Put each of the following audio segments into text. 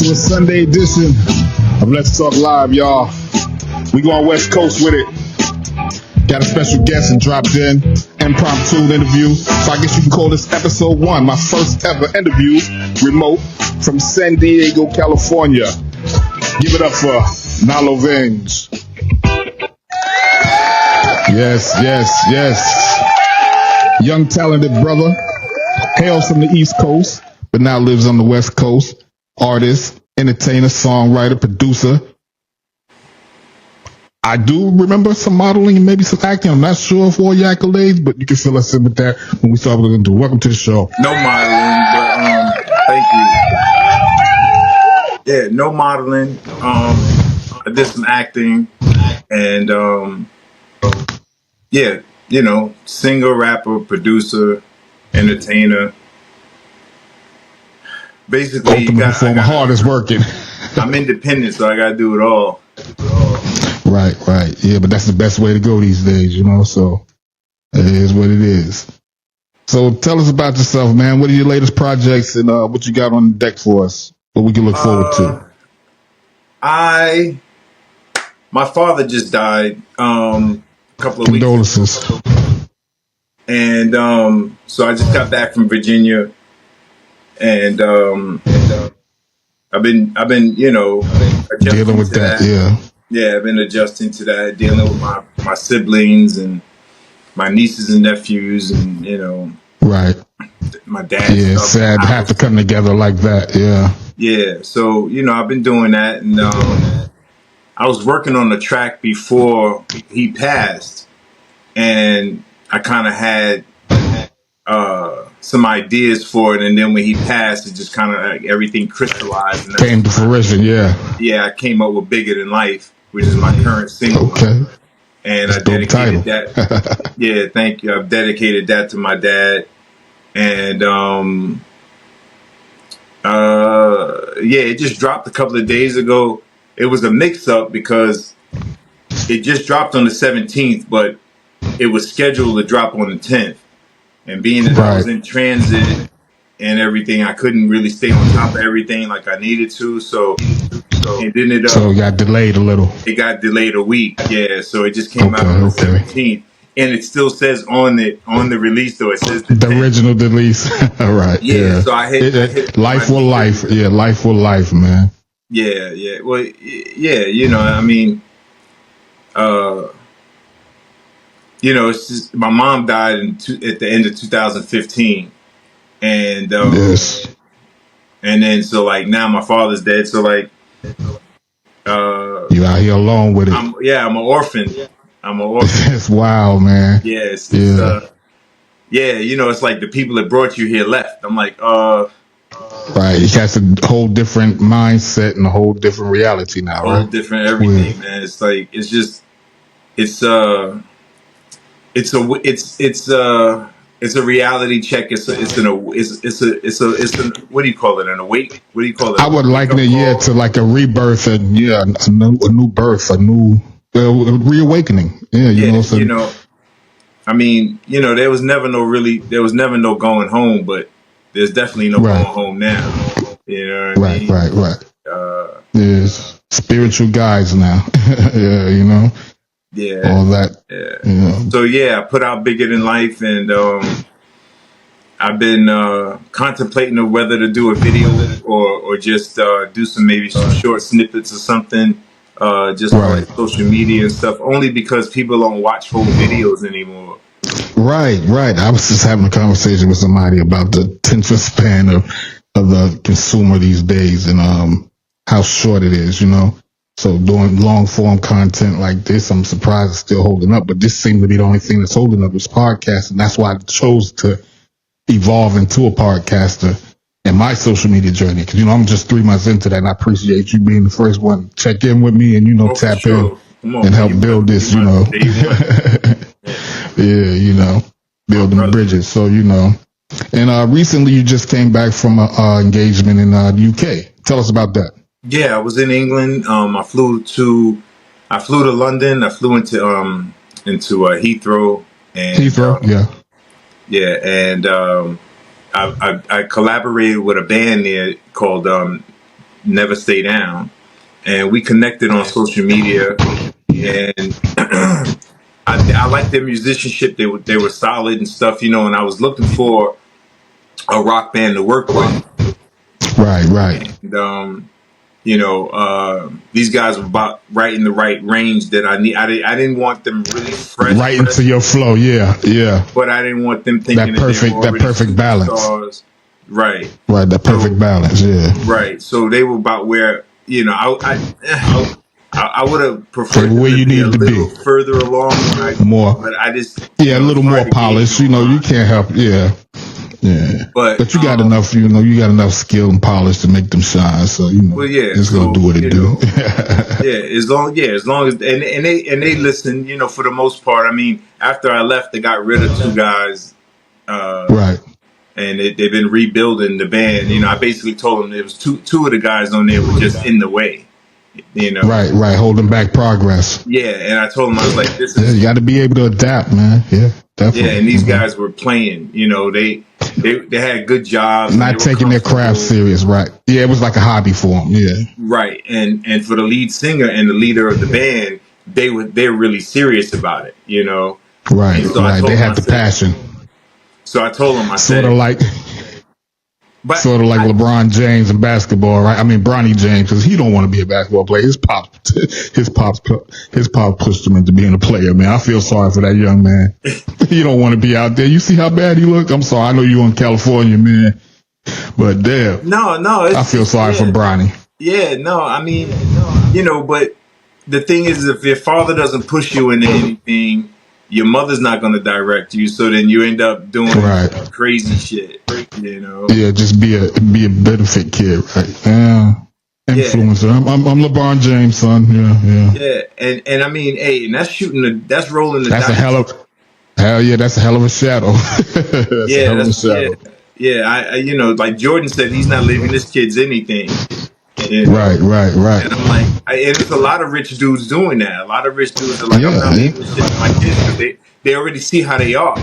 to a Sunday edition of Let's Talk Live, y'all. We going West Coast with it. Got a special guest and dropped in. Impromptu interview. So I guess you can call this episode 1. My first ever interview, remote, from San Diego, California. Give it up for Nalo Venge. Yes. Young, talented brother. Hails from the East Coast, but now lives on the West Coast. Artist, entertainer, songwriter, producer. I do remember some modeling and maybe some acting. I'm not sure of all your accolades, but you can fill us in with that when we start what we're going to do. Welcome to the show. No modeling, but thank you. Yeah, no modeling. I did some acting and yeah, you know, singer, rapper, producer, entertainer. Basically, my heart is working. I'm independent, so I gotta do it all. Right. Yeah, but that's the best way to go these days, you know, so it is what it is. So tell us about yourself, man. What are your latest projects and what you got on the deck for us? What we can look forward to? My father just died a couple of Condolences. weeks ago. And so I just got back from Virginia, and I've been you know, dealing with that. Yeah, I've been adjusting to that, dealing with my siblings and my nieces and nephews, and you know, right, my dad. Yeah, sad to have to come together like that. Yeah. So you know, I've been doing that, and I was working on the track before he passed, and I kind of had some ideas for it, and then when he passed, it just kind of like everything crystallized and came to fruition. Yeah, I came up with "Bigger Than Life," which is my current single. Okay, and I dedicated that. Yeah, thank you. I've dedicated that to my dad, and it just dropped a couple of days ago. It was a mix-up because it just dropped on the 17th, but it was scheduled to drop on the 10th. And being that I was in transit and everything, I couldn't really stay on top of everything like I needed to. So it ended up. So it got delayed a little. It got delayed a week. Yeah. So it just came out on the 17th, and it still says on the release, though it says the original release. Right. Yeah. So I hit life will life. Yeah, life will life, man. Yeah. Well, yeah. You know, I mean, you know, it's just, my mom died at the end of 2015, and yes. And then so like now my father's dead, so like you out here alone with it. I'm an orphan. It's wild, man. Yes. Yeah. You know, it's like the people that brought you here left. I'm like, right. It has a whole different mindset and a whole different reality now, right? Whole different everything, man. It's like it's a reality check. It's a what do you call it? An awake? What do you call it? I would liken it, to like a rebirth and a new birth, a new reawakening. Yeah, you know. So, you know, I mean, you know, there was never no going home, but there's definitely no going home now. You know what I mean? Right. There's spiritual guides now. Yeah, you know. Yeah, all that. Yeah. You know. So I put out "Bigger Than Life," and I've been contemplating of whether to do a video or just do some short snippets or something, just on like social media and stuff. Only because people don't watch whole videos anymore. Right. I was just having a conversation with somebody about the attention span of the consumer these days and how short it is. You know. So doing long form content like this, I'm surprised it's still holding up. But this seemed to be the only thing that's holding up is podcasts, and that's why I chose to evolve into a podcaster in my social media journey. Because I'm just 3 months into that, and I appreciate you being the first one to check in with me and tap in and help build this. Yeah, building bridges. So and recently you just came back from an engagement in the UK. Tell us about that. Yeah, I was in England. I flew to London. I flew into Heathrow. And, and I collaborated with a band there called Never Stay Down, and we connected on social media. And I liked their musicianship. They were solid and stuff, and I was looking for a rock band to work with. Right. And, these guys were about right in the right range that I need. I didn't want them really fresh, Right into your flow. Yeah. but I didn't want them thinking That perfect balance. Stars. Right. That perfect balance. Yeah. Right. So they were about where I would have preferred where you to be a needed to little be. Further along. More. But I just a little more polished. You can't help. Yeah. But you got enough. You got enough skill and polish to make them shine. So it's gonna do what it do. As long as and they listen. For the most part. I mean, after I left, they got rid of 2 guys. Right. And they've been rebuilding the band. I basically told them there was two of the guys on there were just in the way. Right, holding back progress. Yeah, and I told them, I was like, "This is you got to be able to adapt, man." Yeah, definitely. Yeah, and these guys were playing. They had good jobs. Not taking their craft serious, right? Yeah, it was like a hobby for them. Yeah, right. And for the lead singer and the leader of the band, they're really serious about it. Right, so right. They had the passion. So I told him, sort of like LeBron James in basketball, right? I mean, Bronny James, because he don't want to be a basketball player. His pops pushed him into being a player, man. I feel sorry for that young man. He don't want to be out there. You see how bad he look? I'm sorry. I know you're in California, man. But damn. No. I feel sorry for Bronny. Yeah, no. I mean, but the thing is, if your father doesn't push you into anything, your mother's not going to direct you, so then you end up doing crazy shit. Yeah, just be a benefit kid, right? Yeah, influencer. Yeah. I'm LeBron James' son. Yeah, and I mean, hey, and that's rolling the dice. That's a hell of a shadow. I like Jordan said, he's not leaving his kids anything. Right. And I'm like, and it's a lot of rich dudes doing that. A lot of rich dudes are like, I'm not leaving shit to my kids because they already see how they are.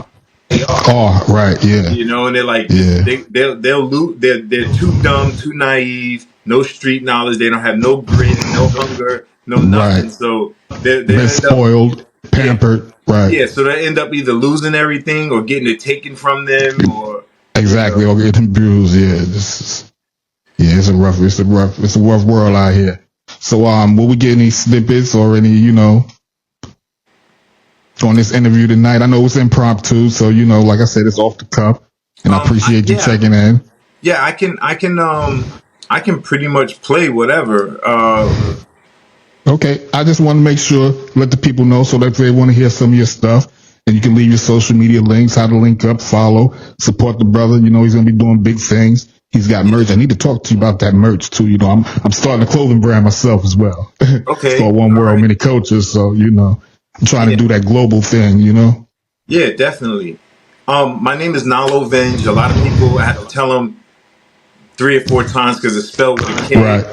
Right, yeah. And they're like, they'll loot. They're too dumb, too naive, no street knowledge. They don't have no grit, no hunger, no nothing. Right. So they're spoiled, pampered. Right. Yeah. So they end up either losing everything or getting it taken from them, or exactly, or getting bruised. Yeah. It's a rough world out here. So, will we get any snippets or any, on this interview tonight? I know it's impromptu, so like I said, it's off the cuff, and I appreciate you checking in. Yeah, I can pretty much play whatever. Okay, I just want to make sure, let the people know, so that if they want to hear some of your stuff, and you can leave your social media links, how to link up, follow, support the brother. He's gonna be doing big things. He's got merch. I need to talk to you about that merch too. I'm starting a clothing brand myself as well. Okay. It's called One World, Many Cultures. So I'm trying to do that global thing. Yeah, definitely. My name is Nalo Venge. A lot of people, I have to tell them 3 or 4 times because it's spelled with a K. Right.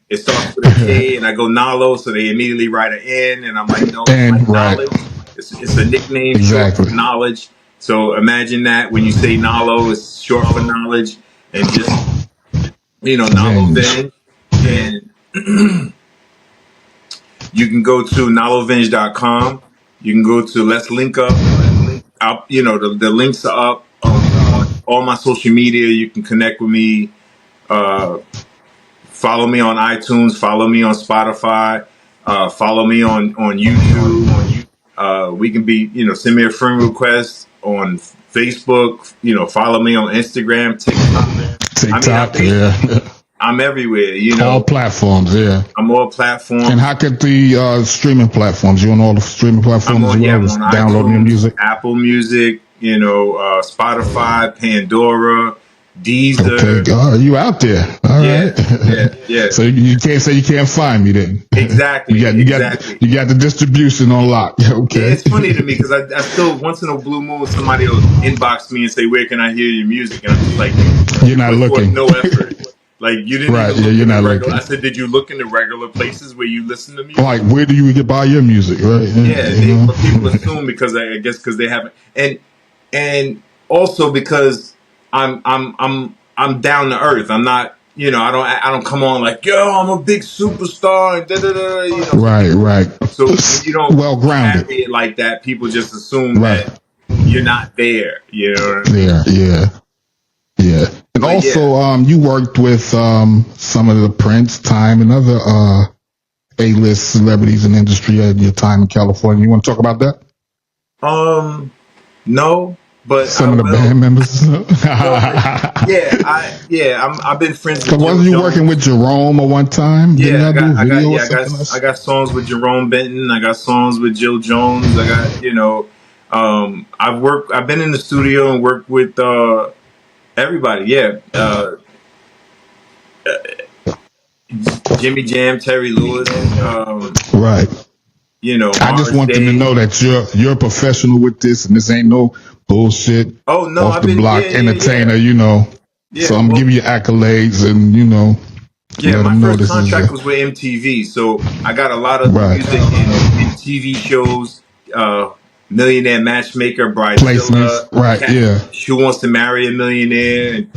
It starts with a K, and I go Nalo, so they immediately write an N, and I'm like, no, it's like knowledge. It's a nickname, short for knowledge. So imagine that when you say Nalo, it's short for knowledge. And just, Nalo Venge. And you can go to nalovenge.com. You can go to Let's Link Up. The links are up on all my social media. You can connect with me. Follow me on iTunes. Follow me on Spotify. Follow me on YouTube. We can be, send me a friend request on Facebook. Follow me on Instagram, TikTok. I'm everywhere. All platforms. Yeah, I'm all platforms. And how could the streaming platforms? You on all the streaming platforms as well? I'm on downloading your music. Apple Music. Spotify, Pandora, Deezer. Okay, God, you out there? All right. Yeah. So you can't say you can't find me then. Exactly. You got the distribution on lock. Okay. Yeah, it's funny to me because I still, once in a blue moon, somebody will inbox me and say, "Where can I hear your music?" And I'm just like, "You're not looking." No effort. Like you didn't. Right. Yeah, you're not looking. I said, "Did you look in the regular places where you listen to music?" Like, where do you get buy your music? Right. Yeah. People assume because I guess because they haven't, and also because I'm down to earth. I'm not, I don't come on like, yo, I'm a big superstar and da da da. Right, right. So when you don't Well grounded. carry it like that, people just assume Right. that you're not there. You know what I mean? Yeah, yeah, yeah. And But yeah, also, you worked with some of the Prince, Time, and other A-list celebrities in the industry at your time in California. You want to talk about that? no, but I Some of the will. band members. Well, I've been friends with Cause Jill wasn't you working Jones. with Jerome at one time? Didn't Yeah, y'all do a video or I got, something I else? got songs with Jerome Benton. I got songs with Jill Jones. I got, I've been in the studio and worked with everybody. Yeah, Jimmy Jam, Terry Lewis. Right. I just Morris want them to Day. know that you're a professional with this, and this ain't no bullshit, Oh no, off I've the been, block entertainer. So yeah. I'm Well, giving you accolades, and yeah. let My them know first this is contract was with MTV, so I got a lot of right music in TV shows. Uh, Millionaire Matchmaker, placements. Bridezilla, Right. Cat, Yeah. Who Wants to Marry a Millionaire, and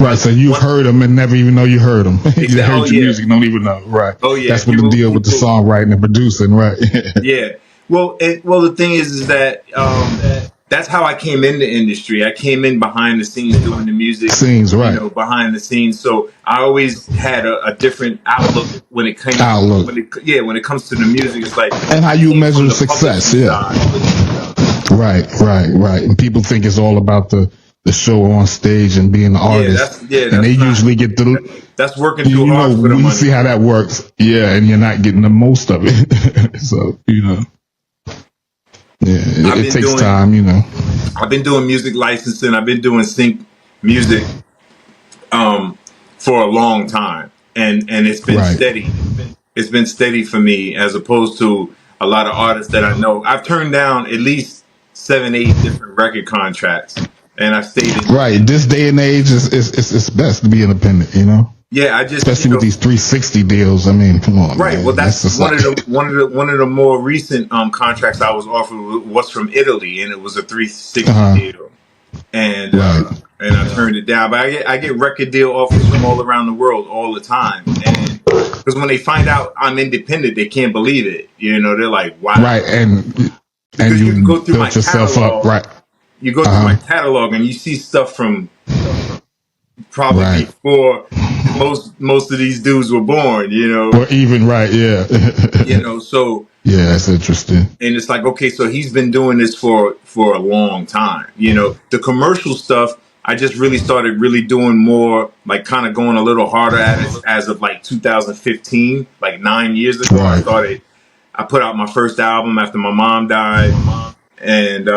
Right. So you've one heard them and never even know you heard them. You oh heard your yeah, music, don't even know. Right. oh yeah. That's what the deal with the songwriting and producing. Right. Yeah. Well, the thing is that that's how I came in the industry. I came in behind the scenes doing the music, Scenes. Right. behind the scenes. So I always had a different outlook when it came Outlook. when it comes to the music. It's like And how I you came from measure the success. publishing Yeah. side. Right. Right. Right. And people think it's all about the show on stage and being an artist, and they That's not usually get that's working too you hard know for the we money. see how that works. Yeah, and you're not getting the most of it. So yeah, I've it been takes doing time. I've been doing music licensing. I've been doing sync music for a long time, and it's been Right. steady. It's been steady for me as opposed to a lot of artists that I know. I've turned down at least 7, 8 different record contracts, and I've stayed in. Right. This day and age it's best to be independent. Yeah, I just Especially with these 360 deals. I mean, come on, right. man. Well, that's just one of the more recent contracts I was offered was from Italy, and it was a 360 uh-huh. deal, and Right. I turned it down. But I get record deal offers from all around the world all the time, and because when they find out I'm independent, they can't believe it. They're like, "Wow!" Right. And Because you you go through my built yourself up. catalog, Right. you go through my Uh-huh. catalog, and you see stuff from probably Right. before most of these dudes were born. Or even right. Yeah. So. Yeah, that's interesting. And it's like, okay, so he's been doing this for a long time. The commercial stuff, I just really started really doing more, like kind of going a little harder at it as of like 2015, like 9 years ago. Right. I put out my first album after my mom died, and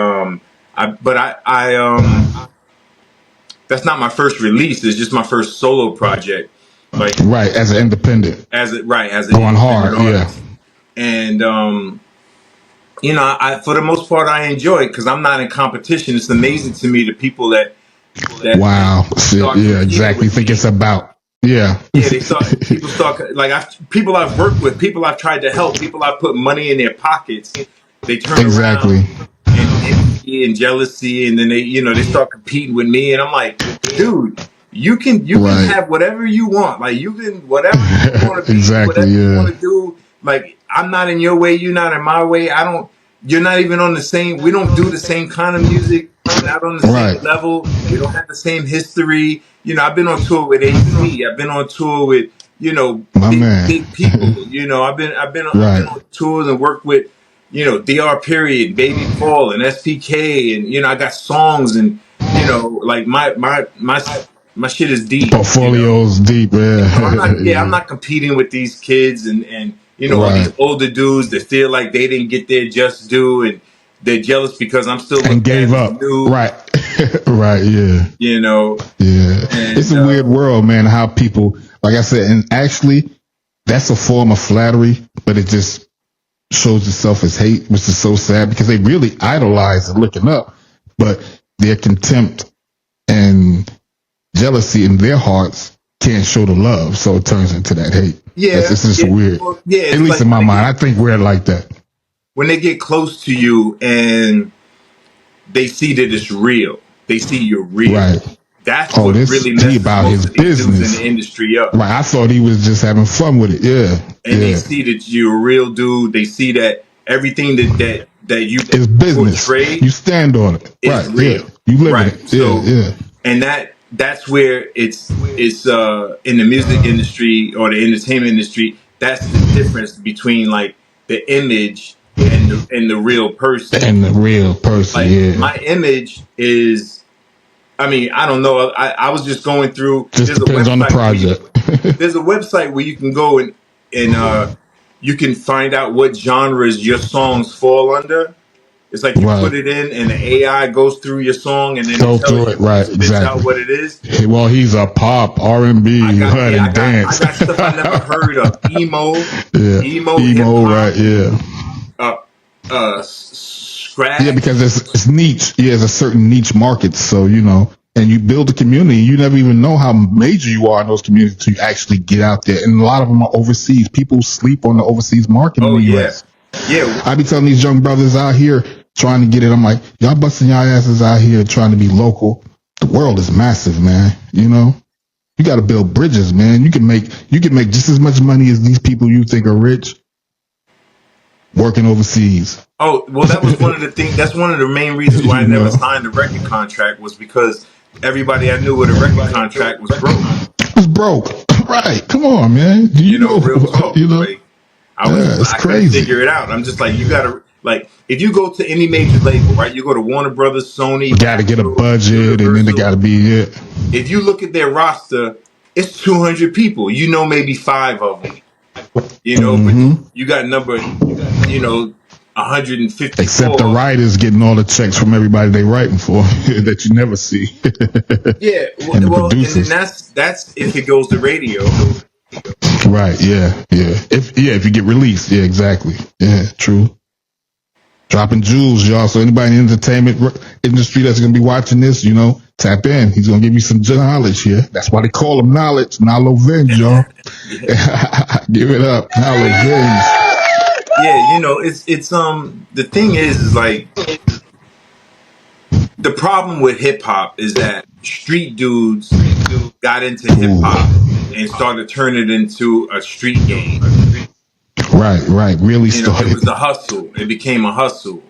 that's not my first release. It's just my first solo project, like Right, as an independent. as an Going hard, independent artist. And I for the most part I enjoy it because I'm not in competition. It's amazing to me the people that Wow. start Yeah, competing exactly. with Think me. it's about. Yeah. Yeah, people start like people I've worked with, people I've tried to help, people I've put money in their pockets. They turn Exactly. around and envy and jealousy, and then they start competing with me, and I'm like, dude, you can Right. have whatever you want, like you can whatever you want to be, Exactly. whatever you Yeah. want to do. Like I'm not in your way, you're not in my way. I don't. You're not even on the same. We don't do the same kind of music. We're not on the same Right. level. We don't have the same history. I've been on tour with AC. I've been on tour with My man. big people. I've been Right. on tours and worked with DR Period, Baby Paul, and SPK, and I got songs and like my shit is deep. Portfolio's deep. Yeah. So I'm not competing with these kids and all these Right. older dudes that feel like they didn't get their just due and they're jealous because I'm still And looking gave at up. new. Right. Right. Yeah. Yeah. And It's a weird world, man, how people, like I said, and actually that's a form of flattery, but it just shows itself as hate, which is so sad because they really idolize and looking up, but their contempt and jealousy in their hearts can't show the love, so it turns into that hate. It's just weird. Well, yeah, At it's least like in my mind, I think we're like that. when they get close to you and they see that it's real, they see you're real. Right. That's Oh, what this really he messes about most his of these dudes in business. the industry up. Right. I thought he was just having fun with it. Yeah. And they Yeah. see that you're a real dude. They see that everything that you It's business. portray You stand on it. is Right. Yeah. real, You live in right? it. Yeah. So, Yeah. and that's where it's in the music industry or the entertainment industry. That's the difference between like the image and the real person. And the real person. Like Yeah. my image is, I mean, I don't know. I was just going through. Just depends on the project. There's a website where you can go and you can find out what genres your songs fall under. It's like you Right. put it in, and the AI goes through your song, and then Go it tells through you, it. Right. it spits out Exactly. what it is. Well, he's a pop R&B and dance. I got stuff I never heard of. Emo, Yeah. hip hop, Right. Yeah. scratch. Yeah, because it's niche. Yeah, it's a certain niche market. So, and you build a community. You never even know how major you are in those communities until you actually get out there. And a lot of them are overseas. People sleep on the overseas market in the U.S. Yeah. I be telling these young brothers out here trying to get it. I'm like, y'all busting y'all asses out here trying to be local. The world is massive, man. You got to build bridges, man. You can make just as much money as these people you think are rich working overseas. Oh, well, that was one of the things. That's one of the main reasons why I never signed a record contract, was because everybody I knew with a record contract was broke. It was broke. Right. Come on, man. Real talk. Like, it's I couldn't crazy. figure it out. I'm just like, you gotta, like, if you go to any major label, right? You go to Warner Brothers, Sony. You got to get a budget, Universal, and then they got to be it. If you look at their roster, it's 200 people. Maybe 5 of them. But you got number, 150. Except the writers getting all the checks from everybody they writing for that you never see. Yeah, and the and producers. then that's if it goes to radio. Right. Yeah. If you get released. Yeah. Exactly. Yeah. True. Dropping jewels, y'all. So anybody in the entertainment industry that's gonna be watching this, tap in. He's gonna give you some knowledge here. That's why they call him knowledge. Knowledge, y'all. Give it up, knowledge. Yeah, it's the thing is like the problem with hip hop is that street dudes got into hip hop and started turning it into a street game. Right. Really started. It was a hustle. It became a hustle.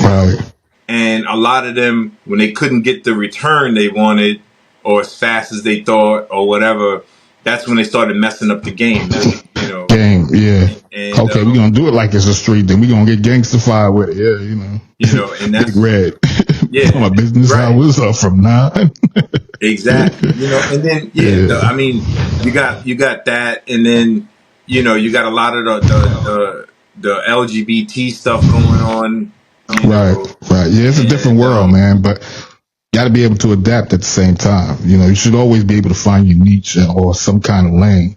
Right. And a lot of them, when they couldn't get the return they wanted, or as fast as they thought, or whatever, that's when they started messing up the game. Game, yeah. And, okay, we're gonna do it like it's a street. Then we're gonna get gangstified with it. Yeah, and that's Big Red. Yeah, my business right. hours are from 9. Exactly. And then I mean, you got that, and then you got a lot of the LGBT stuff going on. Right. Yeah, it's a different world, man. But you got to be able to adapt at the same time. You should always be able to find your niche or some kind of lane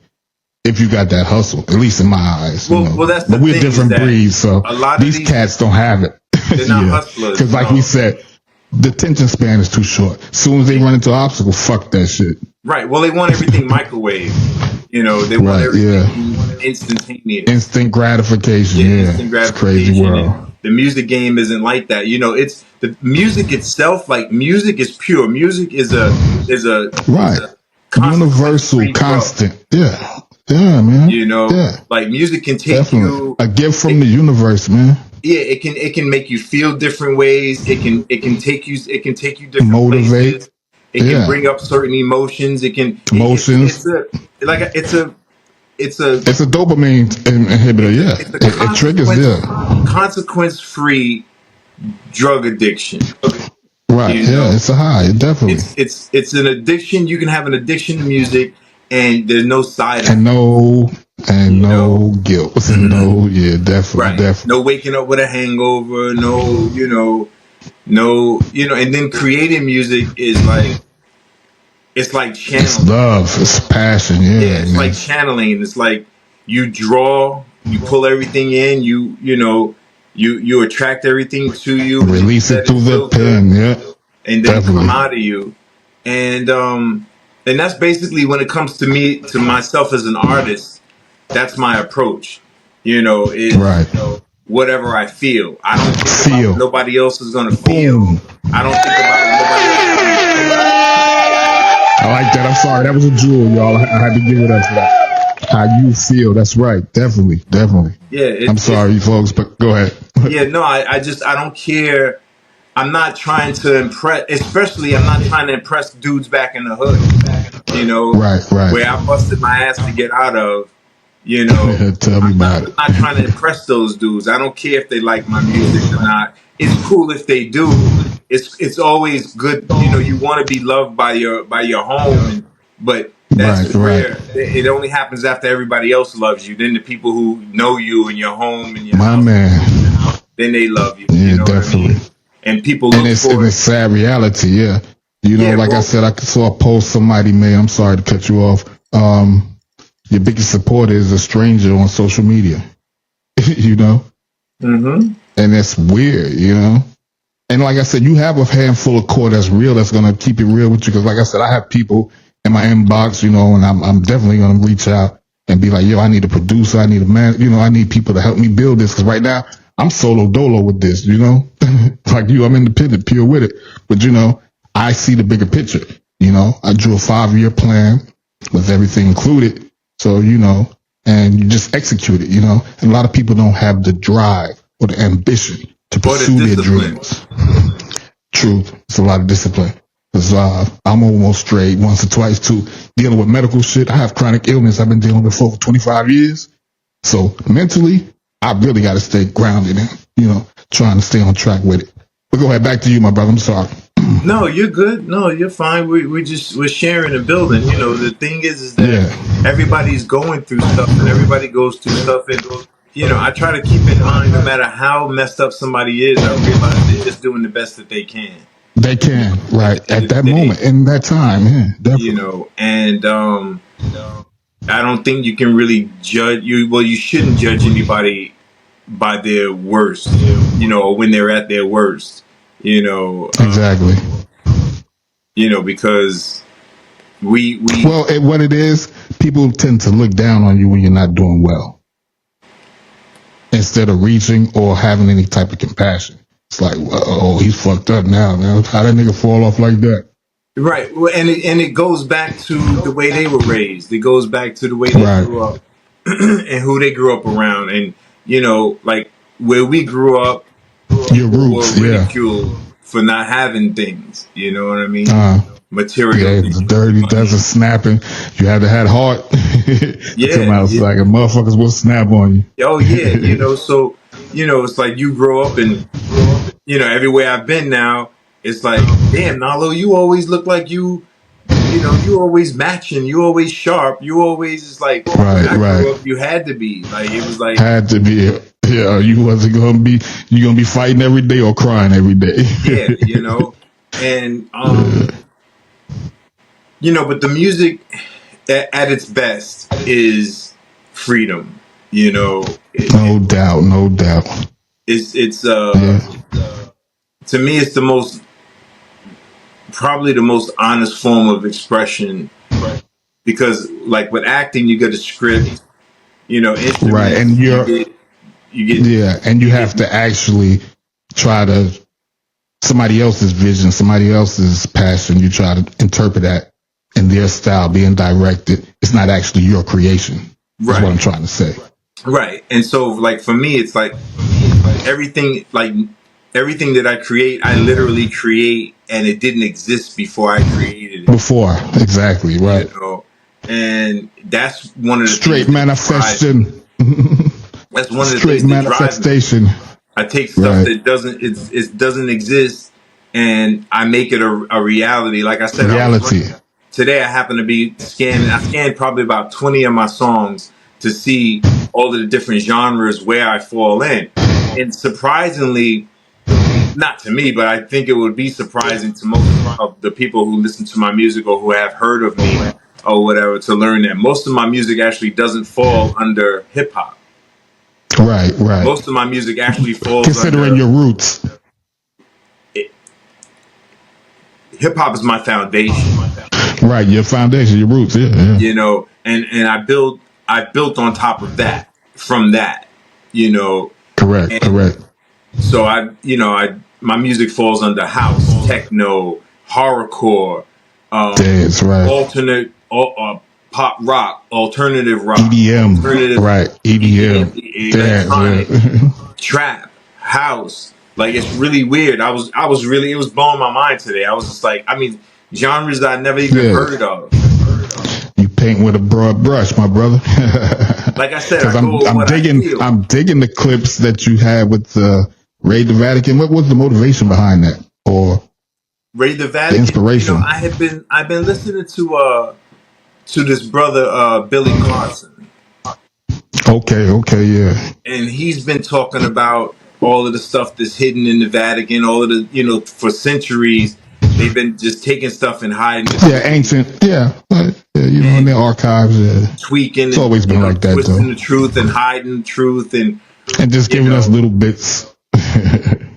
if you got that hustle. At least in my eyes. Well, that's the but we're thing, different breeds, so a lot these cats don't have it. They're not hustlers. Because like we said, the attention span is too short. As soon as they run into an obstacle, fuck that shit. Right. Well, they want everything microwave. They want everything instantaneous. Instant gratification. Instant gratification. It's a crazy world. And the music game isn't like that. It's the music itself. Like, music is pure. Music is a universal, constant. Yeah. Yeah, man. Like, music can take you a gift from the universe, man. Yeah, it can make you feel different ways. It can take you different motivate. Places. It can bring up certain emotions. It can emotions. It's a dopamine inhibitor. Yeah, it triggers. Consequence-free drug addiction. Right. It's a high. Definitely. It's an addiction. You can have an addiction to music, and there's no side effect. And no guilt. No, definitely. Right. Definitely. No waking up with a hangover. No, and then creating music is like, it's like channeling. It's love. It's passion. Yeah. It's like channeling. It's like you draw, you pull everything in, you attract everything to you. Release it through the pen. Yeah. And then come out of you. And that's basically, when it comes to me, to myself as an artist, that's my approach. Whatever I feel. I don't think about what nobody else is gonna feel. I don't think about what nobody else is gonna feel. I like that. I'm sorry. That was a jewel, y'all. I had to give it up for that. How you feel. That's right. Definitely. Definitely. Yeah, I'm it's sorry, folks, but go ahead. yeah. No, I don't care. I'm not trying to impress. Especially, I'm not trying to impress dudes back in the hood. You know, Right, right. where I busted my ass to get out of. You know, Tell me about I'm not trying to it. impress those dudes. I don't care if they like my music or not. It's cool if they do. It's always good. You know, you want to be loved by your home, and but that's Right, right. rare. It only happens after everybody else loves you. Then the people who know you and your home and your My house, man. then they love you. You Yeah, know what I definitely. mean? And people And look it's for it. sad reality, yeah. You know, Yeah, like I well, said, I saw a post somebody made. I'm sorry to cut you off. Your biggest supporter is a stranger on social media. You know, hmm and it's weird. You know, and like I said, you have a handful of core that's real. That's gonna keep it real with you. Because like I said, I have people in my inbox. You know, and I'm definitely gonna reach out and be like, yo, I need a producer. I need a man. You know, I need people to help me build this. Because right now I'm solo dolo with this. You know, like you, I'm independent, pure with it. But you know, I see the bigger picture. You know, I drew a 5-year plan with everything included. So, you know, and you just execute it, you know. And a lot of people don't have the drive or the ambition to or the pursue their discipline. dreams. Truth. It's a lot of discipline. Because I'm almost straight once or twice too, dealing with medical shit. I have chronic illness I've been dealing with for over 25 years. So mentally, I really got to stay grounded and, you know, trying to stay on track with it. But go ahead, back to you, my brother. I'm sorry. No, you're good. No, you're fine. We're sharing a building. You know, the thing is that Yeah, everybody's going through stuff, and everybody goes through stuff, and you know, I try to keep in mind, no matter how messed up somebody is, I realize they're just doing the best that they can. they You can, know, at right, the end at of that the day, moment, in that time. Yeah, you definitely. know, and I don't think you can really judge you. Well, you shouldn't judge anybody by their worst. You know, or when they're at their worst. You know, Exactly. because we Well, what it is, people tend to look down on you when you're not doing well instead of reaching or having any type of compassion. It's like, well, oh, he's fucked up now, man. How that nigga fall off like that? Right. Well, and it goes back to the way they were raised. It goes back to the way they Right. grew up and who they grew up around. And, you know, like where we grew up, Your people were roots, yeah. ridiculed for not having things. You know what I mean? Uh, Material yeah, the things, dirty money. doesn't snapping. You had to have heart to come Yeah. out Yeah. like a motherfuckers will snap on Oh, yeah. You you. know, so, it's like you grow up and, everywhere I've been now, it's like, damn, Nalo, you always look like you always matching, you always sharp, you always is like when Right, I grew right. up, you had to be like it was like Had to be. Yeah, you wasn't gonna be. You gonna be fighting every day or crying every day. yeah, and but the music at its best is freedom. No doubt, no doubt. It's Yeah, to me it's the most probably the most honest form of expression because like with acting you get a script, right. And instruments, you get yeah, and you you have get to actually try to somebody else's vision, somebody else's passion. You try to interpret that in their style, being directed. It's not actually your creation. Is what I'm right. trying to say. Right. And so like for me it's like everything like everything that I create, I literally create and it didn't exist before I created it. Before, exactly, You right. know? And that's one of the things Straight that drive me. manifestation. That's one of the Straight things that drive me. manifestation. I take stuff Right. that it doesn't exist and I make it a reality. Like I said, I was Reality. running today I happen to be scanning I scanned probably about 20 of my songs to see all of the different genres where I fall in. And surprisingly, not to me, but I think it would be surprising to most of the people who listen to my music or who have heard of me or whatever to learn that most of my music actually doesn't fall under hip hop. Right, right. Most of my music actually falls Considering under your roots. hip hop is my foundation, Right, your foundation, your roots. Yeah, yeah. and I built on top of that from that, Correct, and correct. so my music falls under house, techno, horrorcore, Dance, right. alternate pop rock, alternative rock, EDM, alternative right? EDM, electronic, dance, trap, house. Like, it's really weird. It was blowing my mind today. I was just like, I mean, genres that I never even heard of. You paint with a broad brush, my brother. Like I said, because I'm I'm digging the clips that you had with Raid the Vatican. What was the motivation behind that, or Raid the Vatican? The inspiration. I've been listening to this brother Billy Carson. Okay, yeah. And he's been talking about all of the stuff that's hidden in the Vatican, all of the, for centuries, they've been just taking stuff and hiding it. Yeah, ancient, in their archives, tweaking. It's always been like that, twisting though. the truth and hiding the truth and just giving us little bits.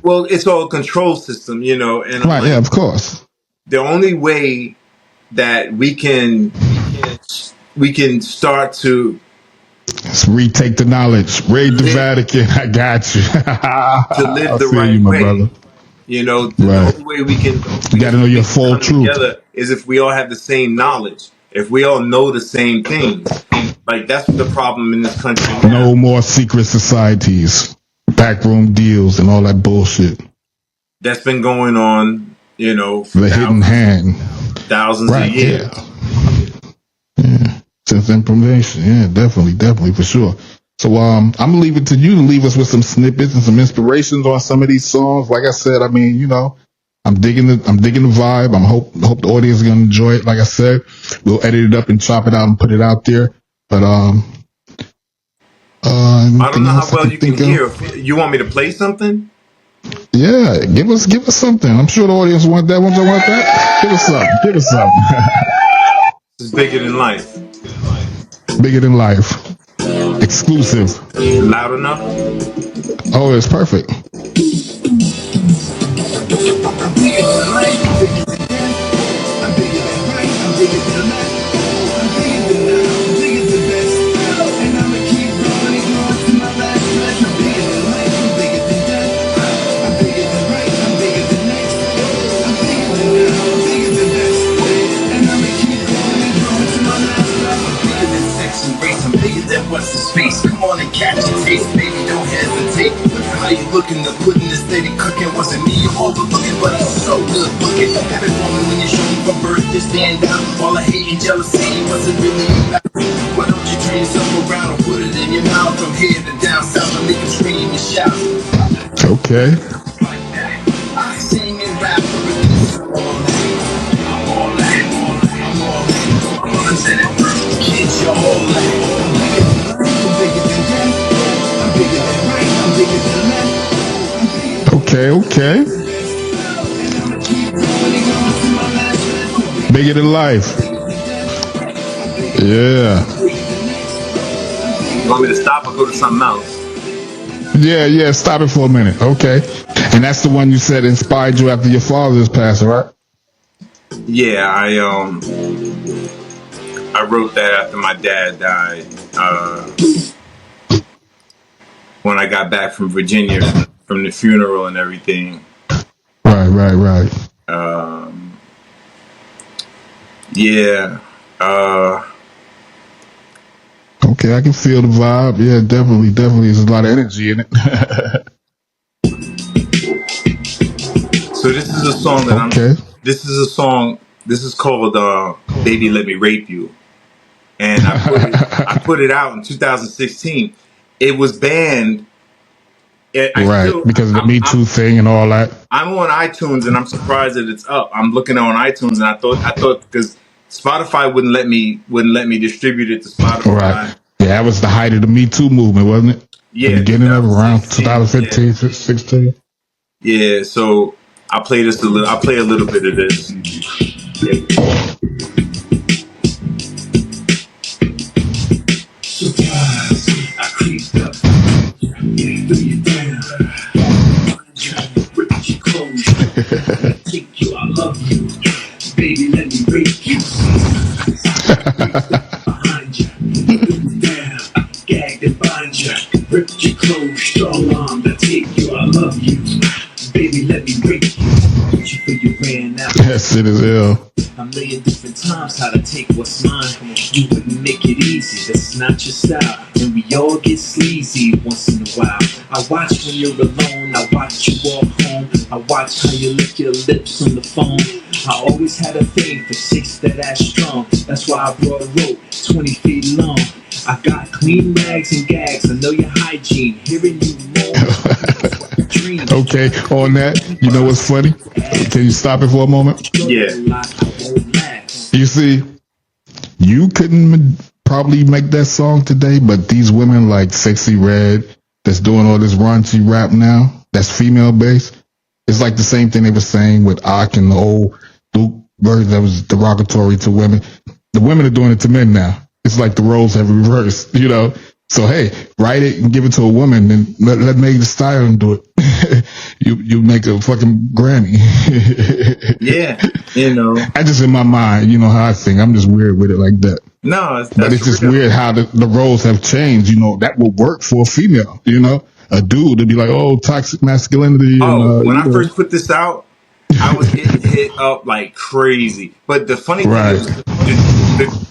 Well, it's all a control system, and right, of course. The only way that we can start to retake the knowledge, raid the Vatican. I got you. To live the right way, brother. The only way we can you got to know your full truth together is if we all have the same knowledge, if we all know the same things. Like, that's the problem in this country now. No more secret societies, backroom deals, and all that bullshit that's been going on, for the hidden hand, thousands of years. Yeah. Since information, definitely for sure. So I'm gonna leave it to you to leave us with some snippets and some inspirations on some of these songs. Like I said, I mean, I'm digging the vibe. Hope the audience is gonna enjoy it. Like I said, we'll edit it up and chop it out and put it out there. But I don't know how well you can hear. You want me to play something? Yeah, give us something. I'm sure the audience want that. Want that? Give us something. This is bigger than life. Bigger than life. Exclusive. Loud enough? Oh, it's perfect. What's the space? Come on and catch a taste, baby, don't hesitate. Look how you looking, the pudding is steady cooking. Wasn't me, you're overlooking, but he's so good looking. Every woman when you show me from birth to stand out. All the hate and jealousy wasn't really about. Why don't you turn yourself around and put it in your mouth? From here to down south and make them scream and shout. Okay. I sing and rap for this. I'm all that. I'm representing kids, you're all that. Okay. Bigger than life. Yeah. You want me to stop or go to something else? Yeah. Stop it for a minute. Okay. And that's the one you said inspired you after your father's passing, right? Yeah, I wrote that after my dad died. When I got back from Virginia from the funeral and everything. Right. Yeah. Okay, I can feel the vibe. Yeah, definitely. There's a lot of energy in it. So this is a song that this is called Baby Let Me Rape You. And I put it out in 2016. It was banned. Because of the Me Too thing and all that. I'm on iTunes and I'm surprised that it's up. I'm looking on iTunes and I thought because Spotify wouldn't let me distribute it to Spotify. Right. Yeah, that was the height of the Me Too movement, wasn't it? Yeah. The beginning of around 2015, 16. Yeah. So I play a little bit of this. Surprise! I creeped up. Threw you down. Ripped your clothes. Take you, I love you. Baby, let me rape you. Behind you. Threw you down. Gagged and bind you. Ripped your clothes. Strong arm to take you, I love you. Baby, let me rape you. You for you ran out. That shit is ill. I'm million different times how to take what's mine. You wouldn't make it easy, that's not your style. And we all get sleazy once in a while. I watch when you're alone, I watch you walk home. I watch how you lick your lips on the phone. I always had a thing for chicks that ass strong. That's why I brought a rope 20 feet long. I got clean rags and gags, I know your hygiene. Hearing you moan, dream. Okay, on that, you know what's funny? Can you stop it for a moment? Yeah. You see, you couldn't probably make that song today, but these women like Sexy Red that's doing all this raunchy rap now, that's female based. It's like the same thing they were saying with Ak and the old Luke version that was derogatory to women. The women are doing it to men now. It's like the roles have reversed, you know. So hey, write it and give it to a woman, and let Meg Thee Stallion do it. you make a fucking Grammy. Yeah, you know. I just in my mind, you know how I think. I'm just weird with it like that. No, But it's just weird how the roles have changed. You know, that will work for a female. You know, a dude to be like, oh, toxic masculinity. Oh, and, when I first put this out, I was getting hit up like crazy. But the funny thing is,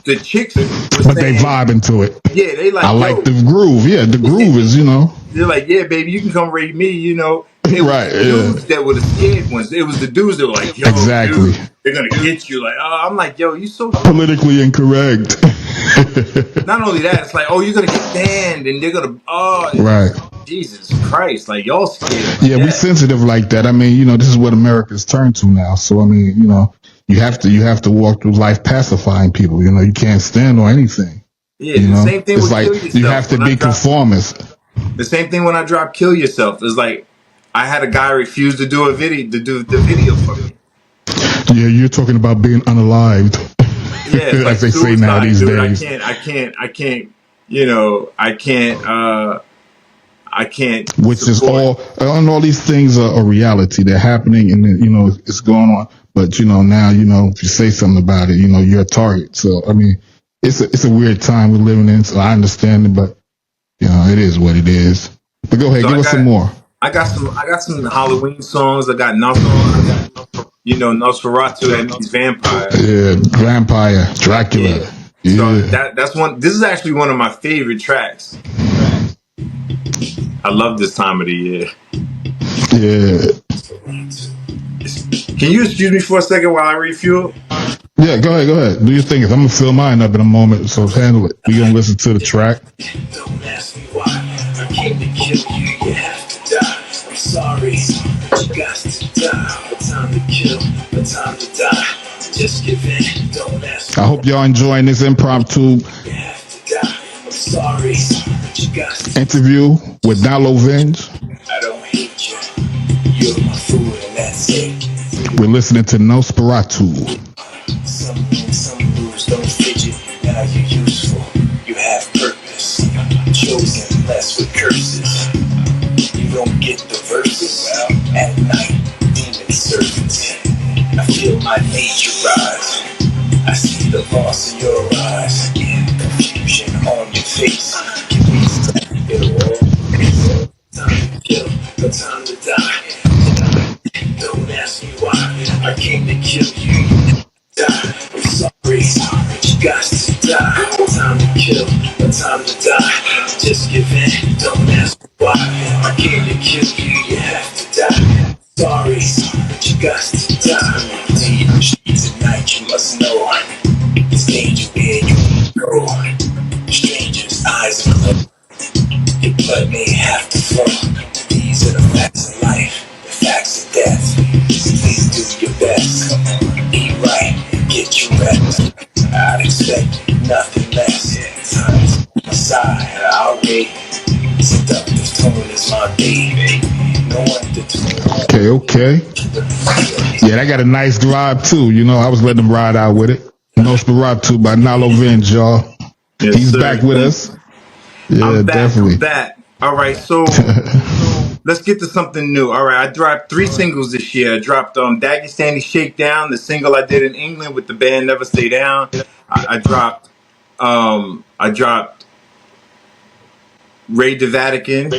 the chicks was but saying, they vibing to it. Yeah, they like. I like the groove. Yeah, the groove is, you know. They're like, yeah, baby, you can come raid me. You know, it was Right, the dudes that were the scared ones. It was the dudes that were like, yo, Exactly. dude, they're gonna get you. Like, I'm like, yo, you so Politically incorrect. Not only that, it's like, oh, you're gonna get banned, and they're gonna, Right. Jesus Christ, like y'all scared. Like Yeah, we sensitive like that. I mean, you know, this is what America's turned to now. So I mean, you know, you have to walk through life pacifying people. You know, you can't stand on anything. Yeah, you the know? same thing It's with like Kill Yourself. you have to be conformist. The same thing when I dropped Kill Yourself. It's like I had a guy refuse to do the video for me. Yeah, you're talking about being unalived. Yeah, it's like they say now these days. I can't, you know, I can't. Which is all, and all these things are a reality. They're happening, and you know it's going on. But you know now, you know if you say something about it, you know you're a target. So I mean, it's a weird time we're living in. So I understand it, but you know it is what it is. But go ahead, give us some more. I got some Halloween songs. I got Nosferatu. You know Nosferatu, that means vampire. Yeah, vampire, Dracula. Yeah. So that's one. This is actually one of my favorite tracks. I love this time of the year. Yeah. Can you excuse me for a second while I refuel? Yeah, go ahead. Do your thing. I'm gonna fill mine up in a moment, so handle it. We gonna listen to the track. Don't ask me why. I came to kill you. You have to die. I'm sorry, but you got to die. No time to kill, no time to die. Just give in. Don't ask me. I hope y'all enjoying this impromptu You have to die. I'm sorry, but you got to. interview with Nalo Venge. I don't hate you. You're my food, and that's it. We're listening to Nosferatu. Some moves don't fidget. Now you're useful. You have purpose. Chosen less with curses. You don't get the verses. At night, demon servants. I feel my nature rise. I see the loss in your eyes. Confusion on your face. Give me time. It'll all. Time to kill. No time to die. Don't ask me why. I came to kill you. Die. I'm sorry, but you got to die. No time to kill, no time to die. Just give in, don't ask me why. I came to kill you, you have to die. Sorry, but you got to die. See the streets at night, you must know. It's danger where you go. Strangers' eyes are closed. Your blood may have to flow. These are the facts of life, the facts of death. Please do your best. Be right, get your rest. I'd expect nothing less. Time's on my side, I'll wait. Seductive tone is my baby. No one to tune. Okay. Yeah, that got a nice drive too. You know, I was letting them ride out with it. Nosferatu by Nalo Venge, y'all. Yes, He's sir. back with us. Yeah, I'm back. definitely. I'm back. All right, so let's get to something new. All right, I dropped 3 singles this year. I dropped Dagestani Shakedown, the single I did in England with the band Never Stay Down. I dropped Raid the Vatican,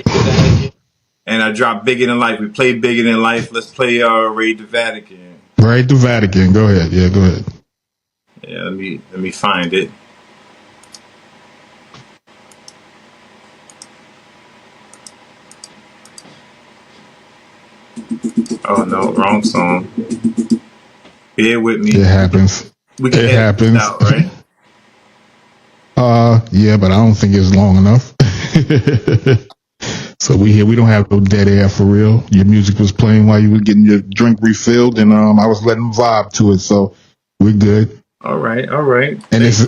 and I dropped Bigger Than Life. We played Bigger Than Life. Let's play Raid the Vatican. Right, the Vatican. Go ahead. Yeah, go ahead. Yeah, let me find it. Oh no, wrong song. Bear with me. It happens. We can It edit this happens. out, right? Yeah, but I don't think it's long enough. So we don't have no dead air for real. Your music was playing while you were getting your drink refilled, and I was letting them vibe to it, so we're good. All right. And this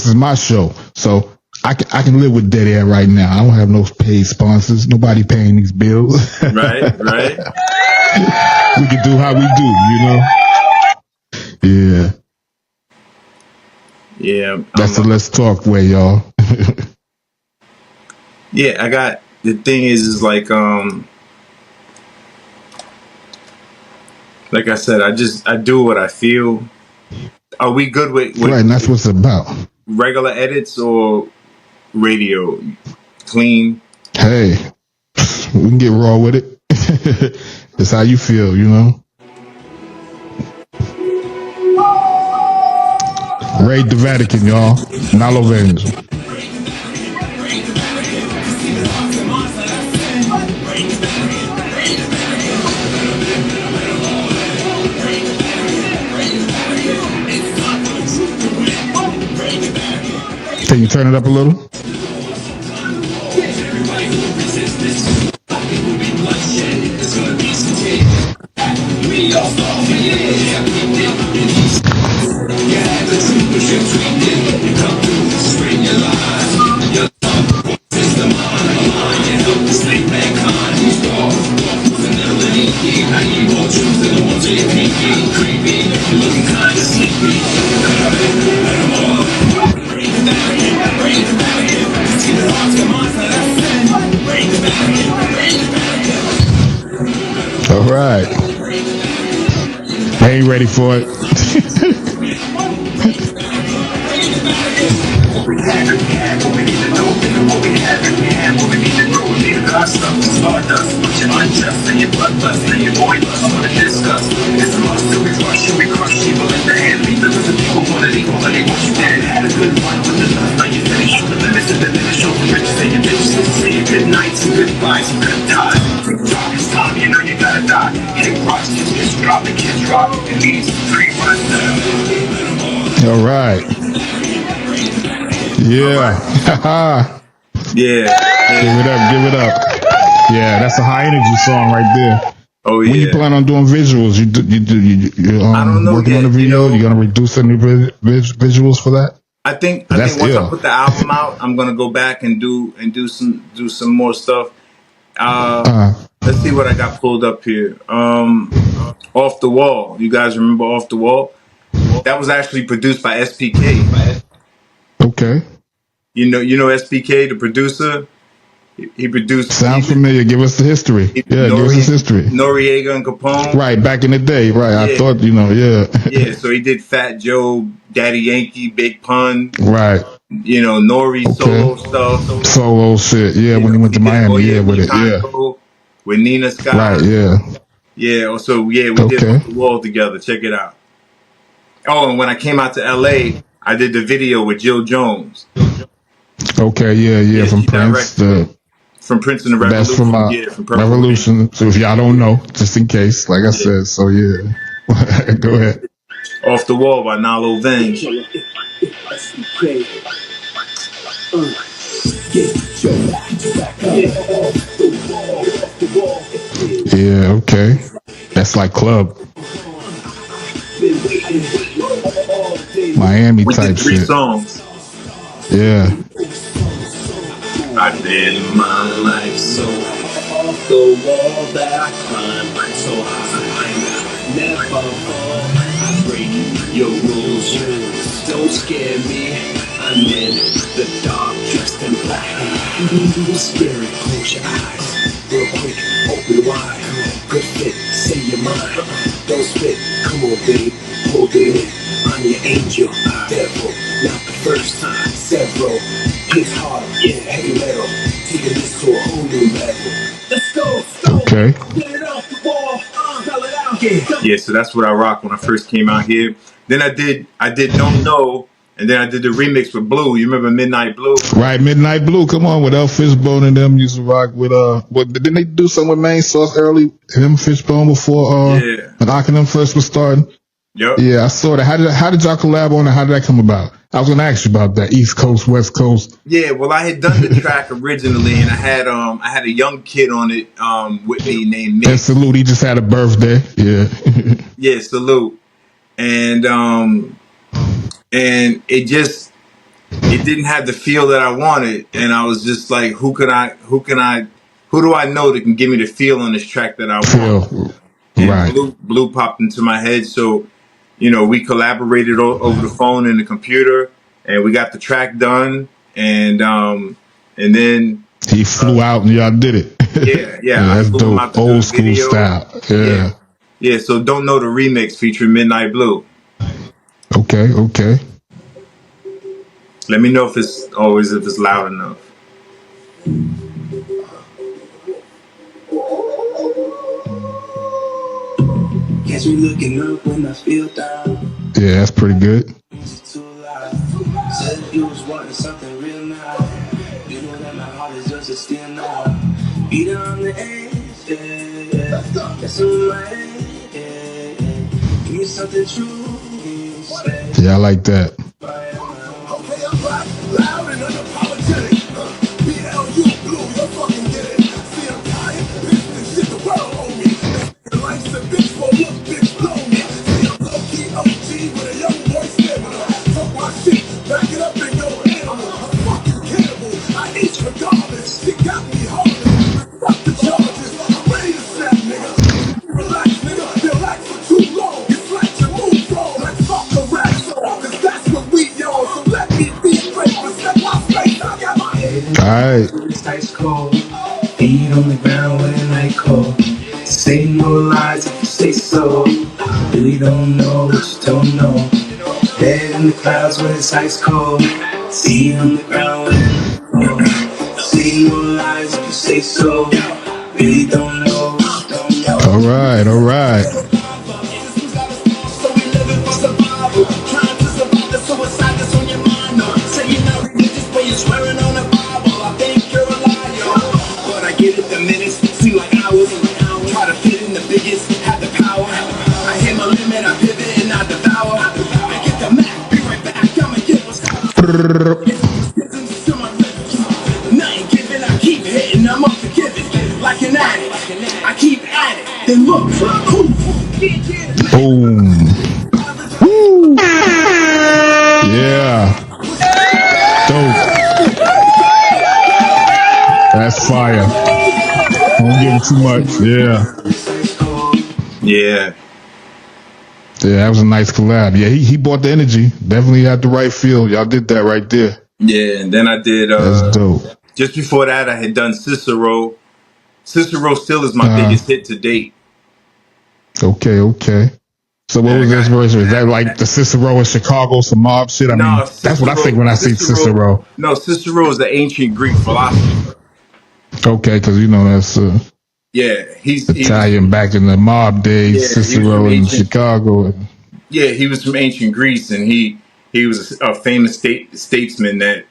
is my show, so I can live with dead air right now. I don't have no paid sponsors. Nobody paying these bills. Right. We can do how we do, you know. Yeah. Yeah. That's the let's talk way, y'all. Yeah, I got the thing is like I said, I do what I feel. Are we good with Right, and that's what it's about. regular edits or radio? Clean? Hey, we can get raw with it. It's how you feel, you know. Raid the Vatican, y'all. Nalo Vengeance. Can you turn it up a little? All right. I ain't ready for it. All right. Yeah. Yeah. Give it up. Yeah, that's a high energy song right there. Oh When you yeah. plan on doing visuals, you I don't know working yet, on the you video. know. You gonna reduce any visuals for that? I think That's once I ill. put the album out, I'm gonna go back and do some more stuff. Let's see what I got pulled up here. Off the Wall. You guys remember Off the Wall? That was actually produced by SPK. Okay. You know SPK, the producer. He produced. Sounds familiar. Give us the history. Yeah, give us his history. Noriega and Capone. Right, back in the day. Right, Yeah. I thought, yeah. Yeah, so he did Fat Joe, Daddy Yankee, Big Pun. Right. Nori solo stuff. Solo shit. Yeah, when he went to Miami. Yeah, with it. Yeah. With Nina Scott. Right. Yeah. Yeah. So we did Off the Wall together. Check it out. Oh, and when I came out to LA, I did the video with Jill Jones. Okay. Yeah. From she Prince. From Prince and the Revolution. That's from from Purple Revolution. So if y'all don't know, just in case, like I said. So yeah. Go ahead. Off the Wall by Nalo Venge. Yeah, okay. That's like club. Miami type three shit. songs. Yeah. I've been my life so off the wall that I climb so high. Never fall. I break your rules. Don't scare me. I'm in the dark, dressed in black. Scary, close your eyes. Real quick, open wide. Good fit, say your mind. Don't spit, come on, babe. Hold it in. I'm your angel, devil. Not the first time, several. Hit hard, yeah, heavy metal. Taking this to a whole new level. Let's go. Okay. Get it off the wall. Spell it out. Yeah, so that's what I rock when I first came out here. Then I did Don't Know, and then I did the remix with Blue. You remember Midnight Blue? Right, Midnight Blue. Come on, with El Fishbone and them used to rock with what didn't they do something with Main Sauce early? Him Fishbone before Yeah. when Akhenem first was starting. Yep. Yeah, I saw that. How did y'all collab on it? How did that come about? I was gonna ask you about that. East Coast, West Coast. Yeah, well, I had done the track originally, and I had a young kid on it with me named And Mick. Salute, he just had a birthday. Yeah. Yeah, Salute, and it didn't have the feel that I wanted, and I was just like, who do I know that can give me the feel on this track that I want? Feel And right. Blue popped into my head, so we collaborated over the phone and the computer, and we got the track done, and then He flew out and y'all did it. yeah, I That's flew him out dope. to do the Old school video. style. Yeah. Yeah. So Don't Know the remix featuring Midnight Blue. Okay. Let me know if it's loud enough. Catch me looking up when I feel down. Yeah, that's pretty good. Too loud. Said you was wanting something real now. You know that my heart is just a steel now. Beat on the edge, yeah. That's on my head, yeah. Give me something true. Yeah, I like that. Okay, I'm back, loud and unapologetic. BLU Blue, you fucking get it. See, I'm tired, bitch, this shit the world on me. Life's a bitch, for look, bitch, blow me. See, I'm low-key OG with a young boy stamina. Talk my shit, back it up and go animal. I'm fucking cannibal, I eat regardless. It got me homeless, fuck the charges. I'm ready to snap, nigga. Relax, nigga, relax for too long. It's like you move wrong, like fuck the rap song. Cause that's what we on, so let me be great. Respect my space, I got my head. Alright. It's ice cold. Feet on the ground when the night cold. Say no lies if you say so. Really don't know what you don't know. Head in the clouds when it's ice cold. See on the ground when the night cold. Say no lies if you say so. Really don't know what you don't know. Alright. So we living for survival. Trying to survive the suicide that's on your mind. No, say you're not religious, but you're swearing on the Bible. I think you're a liar. But I get it, the minutes seem like hours. Try to fit in the biggest, have the power. I hit my limit, I pivot and I devour. I get the map, be right back. I'ma get what's nothing giving, I keep hitting, I'm unforgiving. Like an addict, I keep at it. Then look, Boom. Woo. Yeah. Dope. That's fire. Don't give it too much. Yeah. Yeah. Yeah, that was a nice collab. Yeah, he bought the energy. Definitely had the right feel. Y'all did that right there. Yeah, and then I did That's dope. just before that I had done Cicero. Cicero still is my biggest hit to date. Okay. So what was the inspiration? Is that like the Cicero in Chicago, some mob shit? I mean, that's what I think when I see Cicero. No, Cicero is the ancient Greek philosopher. Okay, because that's Yeah, he's Italian back in the mob days. Yeah, Cicero in Chicago. Yeah, he was from ancient Greece, and he was a famous statesman that.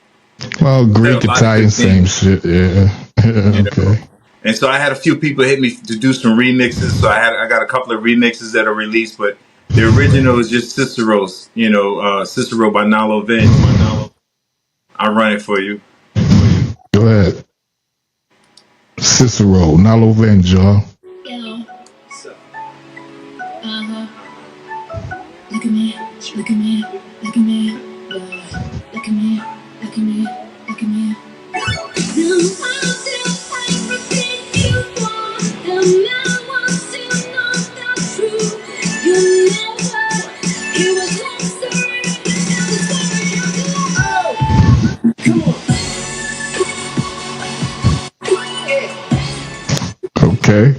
Well, Greek, Italian, same shit. Yeah. Okay. And so I had a few people hit me to do some remixes. So I got a couple of remixes that are released, but the original is just Cicero's. Cicero by Nalo Venge. I'll run it for you. Go ahead. Cicero, Nalo Venge, y'all. Yo. Look at me. Look at me. Look at me. Look at me. Look at me. Look at me. You Okay.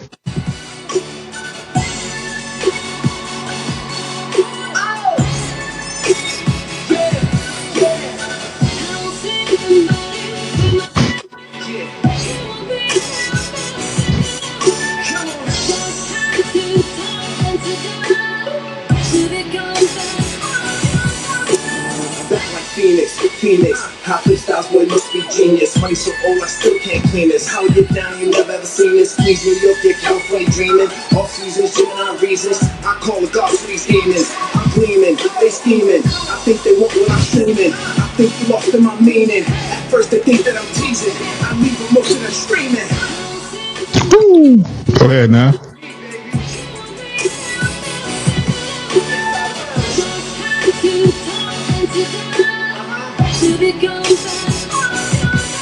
Phoenix. Hot play styles, boy, must be genius. Money so old, I still can't clean this. How we get down, you never ever seen this. Queens, New York, yeah, California dreaming. Off seasons, Gemini reasons. I call the gods for these demons. I'm gleaming, they scheming. I think they want what I'm streaming. I think you lost in my meaning. At first they think that I'm teasing. I leave emotion and streaming. Woo. Go ahead now.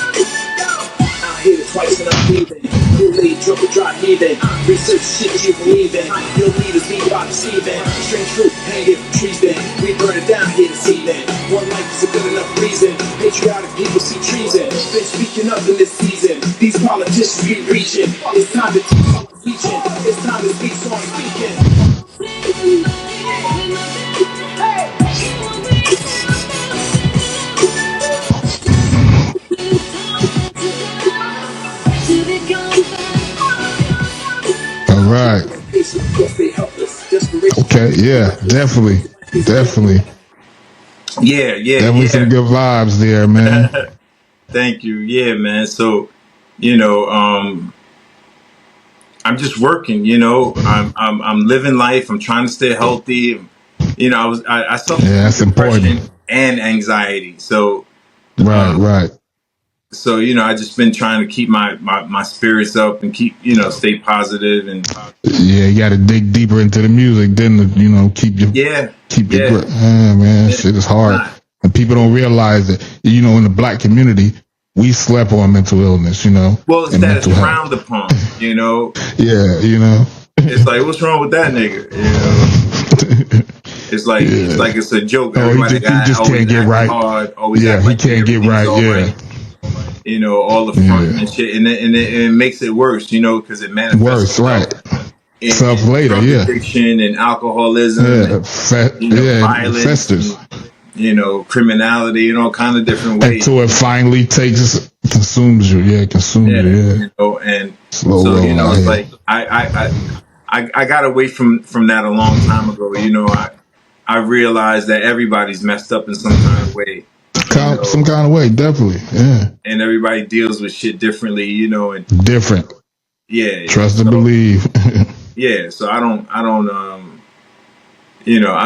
I hit it twice and I'm leaving. You lead, triple drop, heaving. Research shit you believe in. Your leaders be by deceiving. Strange fruit, hang it from trees then. We burn it down here this evening. One life is a good enough reason. Patriotic people see treason. Been speaking up in this season. These politicians be reaching. It's time to teach on teaching. It's time to speak, so I'm speaking. All right. Okay. Yeah. Definitely. Definitely. Yeah. Definitely some good vibes there, man. Thank you. Yeah, man. So, I'm just working. I'm living life. I'm trying to stay healthy. I suffer Yeah, that's from depression important. and anxiety. So, Right. so I just been trying to keep my spirits up and keep stay positive and Yeah, you got to dig deeper into the music, then keep your grip. Man, shit is hard, and people don't realize that. In the black community, we slept on mental illness. Well, it's and that it's mental frowned upon. Yeah. It's like, what's wrong with that nigga? It's like it's a joke. Everybody he just always can't get acting right. hard. Always Yeah, act he like can't get right. everything's Yeah. all all the front and shit, and it makes it worse. Because it manifests Worse, right? in Self later, drug yeah. addiction and alcoholism, Yeah, and, violence, festers. and, criminality, and all kind of different ways. Until it finally consumes you. Yeah, consumes you. Yeah. And Slow so roll out it's here. like I got away from that a long time ago. I realized that everybody's messed up in some kind of way. Some kind of way, definitely. Yeah. And everybody deals with shit differently, and Different. yeah. Trust and believe. Yeah, so I don't I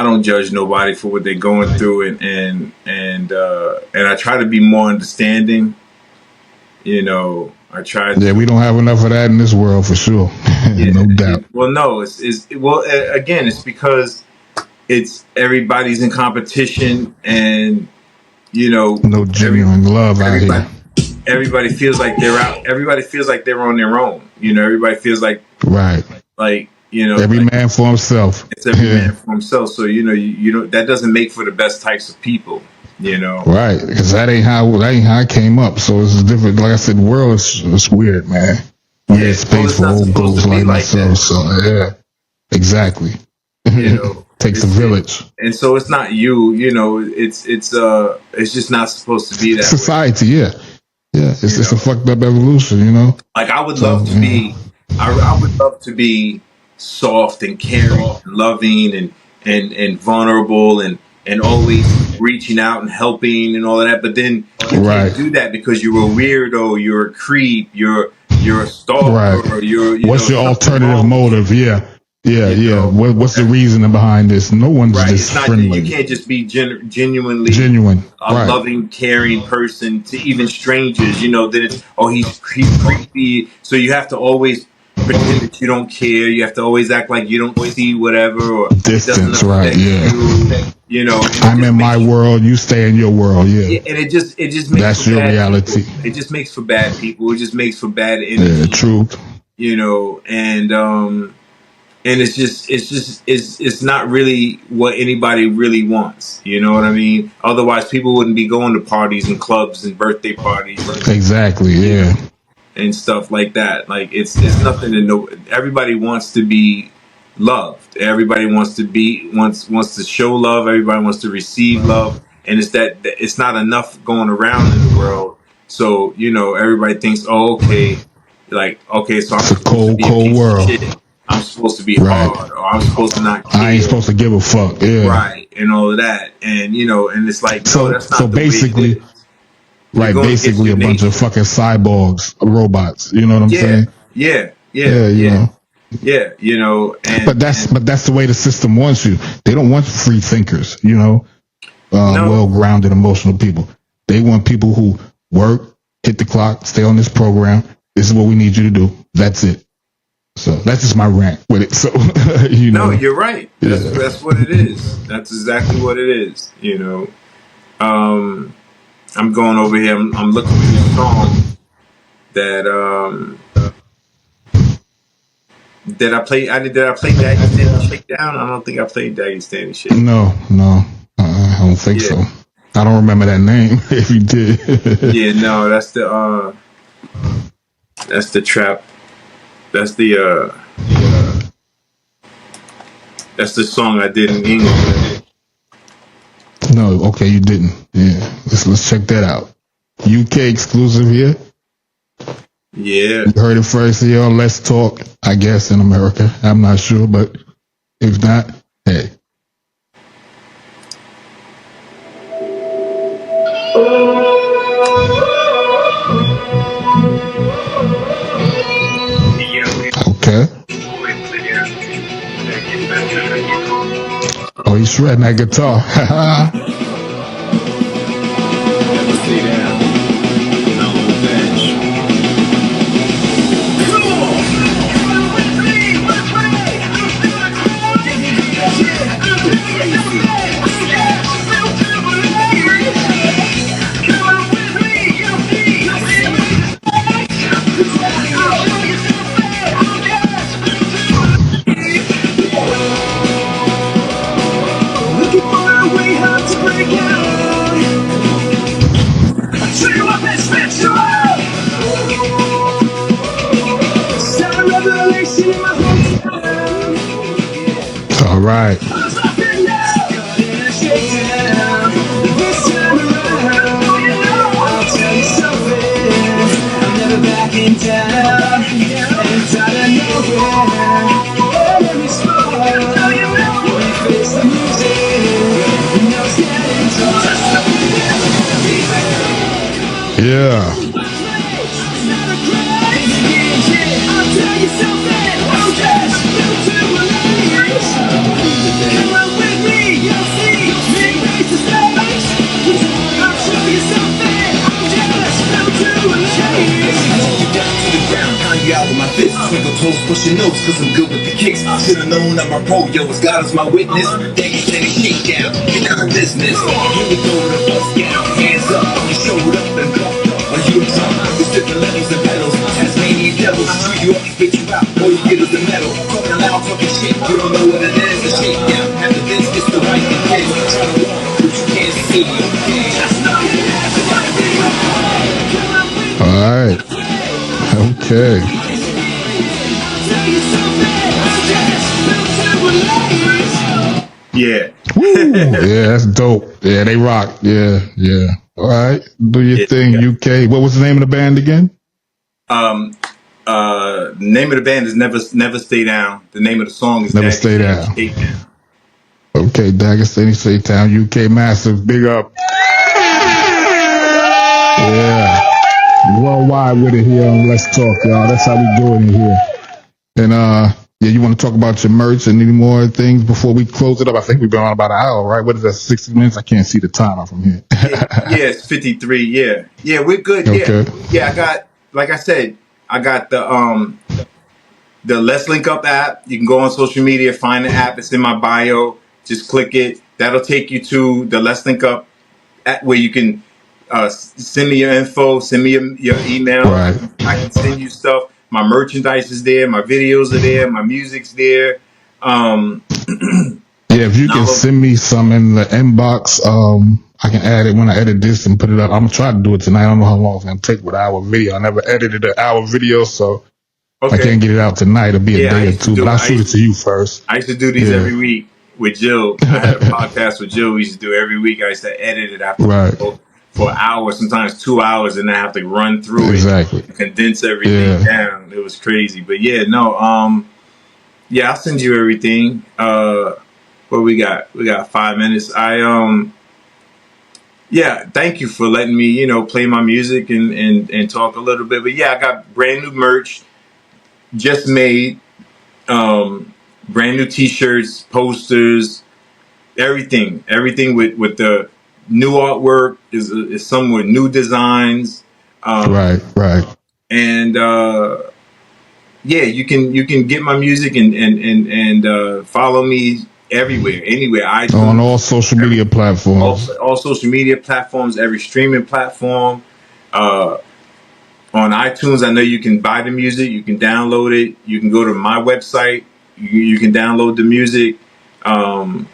don't judge nobody for what they're going through, and I try to be more understanding. I try to, Yeah, we don't have enough of that in this world for sure. No doubt. Well, no, again, it's because it's everybody's in competition, and No genuine love out here. everybody feels like they're out. Everybody feels like they're on their own. Everybody feels like Right. every man for himself. It's every man for himself. So you don't. That doesn't make for the best types of people. Right, because that ain't how I came up. So it's different. Like I said, the world is weird, man. We need space for old goals like myself. So yeah, exactly. Takes a village. And so it's not you. It's just not supposed to be that society. Way. Yeah. It's a fucked up evolution. Like I would love to be. I would love to be soft and caring, and loving, and vulnerable, and always reaching out and helping and all of that. But then you can't do that because you're a weirdo, you're a creep, you're a stalker, right. What's your alternative motive? Yeah. What's the reason behind this? No one's just friendly. You can't just be genuine, right. loving, caring person to even strangers. That it's he's creepy. So you have to always pretend that you don't care. You have to always act like you don't see whatever or distance. Right? Yeah. I'm in my world. You stay in your world. Yeah. And it just makes that's your reality. People. It just makes for bad people. It just makes for bad energy. Yeah. Truth. And it's not really what anybody really wants. You know what I mean? Otherwise, people wouldn't be going to parties and clubs and birthday parties. Exactly. Yeah. And stuff like that. Like it's nothing to know. Everybody wants to be loved. Everybody wants to show love. Everybody wants to receive love. And it's not enough going around in the world. So everybody thinks, so I'm a cold world. I'm supposed to be hard, or I'm supposed to not care. I ain't supposed to give a fuck. Yeah. Right, and all of that, and and it's like so. No, that's not so the way it is. You're Right, going against basically your a bunch of nature. fucking cyborgs, robots. You know what I'm Yeah, saying? yeah, yeah, Yeah, you yeah, know. yeah. You know, But that's the way the system wants you. They don't want free thinkers. You know, no, well grounded, emotional people. They want people who work, hit the clock, stay on this program. This is what we need you to do. That's it. So that's just my rant with it. So you no, know, you're right. yeah. That's what it is. That's exactly what it is. You know, um, I'm going over here. I'm looking for this song that did I play? Did I play Dagestan Shakedown? I don't think I played Dagestan Shakedown. No, I don't think Yeah, so. I don't remember that name. If you did, yeah, no, that's the trap. That's that's the song I did in England. no. Okay, you didn't. Yeah, let's check that out. UK exclusive here. Yeah. You heard it first here on Let's Talk. I guess in America. I'm not sure, but if not, hey. Okay. Oh, he's shredding that guitar. Looking for a way how to break out. Show you what this bitch you are. Start a revelation in my hometown. All right. I was laughing now. In a shakedown. This time around, I'll tell you something. I'm never backing down. And it's out of nowhere. Every spot. When you face the music, you know it's getting tough. Yeah. Out with my fist, twinkle toes, pushing nose, cause I'm good with the kicks. Should've known I'm a pro, yo, as God is my witness. Dagestan Shakedown, get down to business. Here we go with a bust down, hands up, you showed up and bucked up. Are you a drum? With different levels and pedals, Tasmanian devils, treat you up, spit you out, all you get is the metal. Talking loud, talking shit, you don't know what it is, a shakedown. After this, it's the right to get. Try to walk, but you can't see. Just know you have to fight me. All right. Okay. Yeah. Woo. Yeah, that's dope. Yeah, they rock. Yeah. All right. Do your thing, Yeah. UK. What was the name of the band again? Name of the band is Never Stay Down. The name of the song is Never Stay Down. Shakedown. Okay, Dagestan Shakedown, UK Massive. Big up. Yeah. Worldwide with it here on Let's Talk, y'all. That's how we do it in here. And yeah, you want to talk about your merch and any more things before we close it up? I think we've been on about an hour, right? What is that, 60 minutes? I can't see the timer from here. Yeah, it's 53. Yeah, we're good. Okay. Yeah. I got, like I said, I got the Let's Link Up app. You can go on social media, find the app. It's in my bio. Just click it. That'll take you to the Let's Link Up app where you can send me your info, send me your email. Right. I can send you stuff. My merchandise is there. My videos are there. My music's there. Yeah, if you can send me some in the inbox, I can add it when I edit this and put it up. I'm gonna try to do it tonight. I don't know how long it's gonna take with an hour video. I never edited an hour video, so I can't get it out tonight. It'll be a day or two, but I'll shoot it to you first. I used to do these every week with Jill. I had a podcast with Jill. We used to do every week. I used to edit it after for an hour, sometimes 2 hours, and then I have to run through it, condense everything down. It was crazy, but yeah, no, yeah, I'll send you everything. What we got? We got 5 minutes. Yeah, thank you for letting me, play my music and talk a little bit. But yeah, I got brand new merch just made, brand new T-shirts, posters, everything with the new artwork is some with new designs, Right, right. and yeah, you can get my music and follow me everywhere, anywhere, On iTunes, all social every, media platforms. all social media platforms, every streaming platform. Uh, on iTunes, I know you can buy the music, you can download it, you can go to my website, you can download the music, um,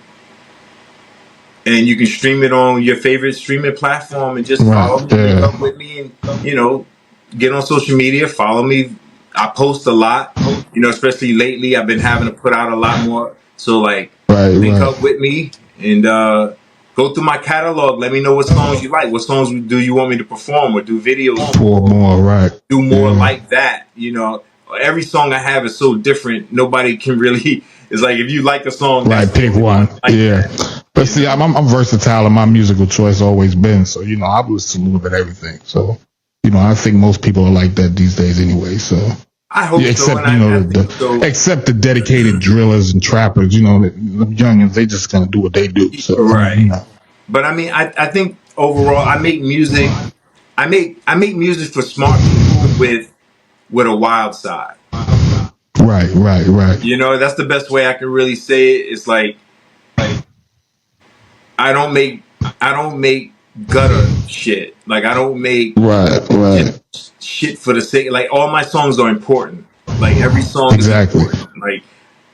and you can stream it on your favorite streaming platform and just Right, follow me, link yeah. up with me, and you know, get on social media, follow me. I post a lot, especially lately. I've been having to put out a lot more. So like, Right, link right. up with me and go through my catalog. Let me know what songs you like. What songs do you want me to perform or do videos For for? more, right. Do more Yeah. like that. Every song I have is so different. Nobody can really. It's like if you like a song, Right, that's the pick only one. like Yeah. that. But see, I'm versatile in my musical choice always been. So, I've listened to a little bit of everything. So, I think most people are like that these days anyway. So, I hope yeah, so, except, and I think so. except the dedicated drillers and trappers, the youngins, they just gonna do what they do. So, Right. But I mean, I think overall, I make music. I make music for smart people with a wild side. Right, right, right. That's the best way I can really say it. It's like I don't make I don't make gutter shit. Like I don't make Right, right. just shit for the sake. Like all my songs are important. Like every song is Exactly. important. Like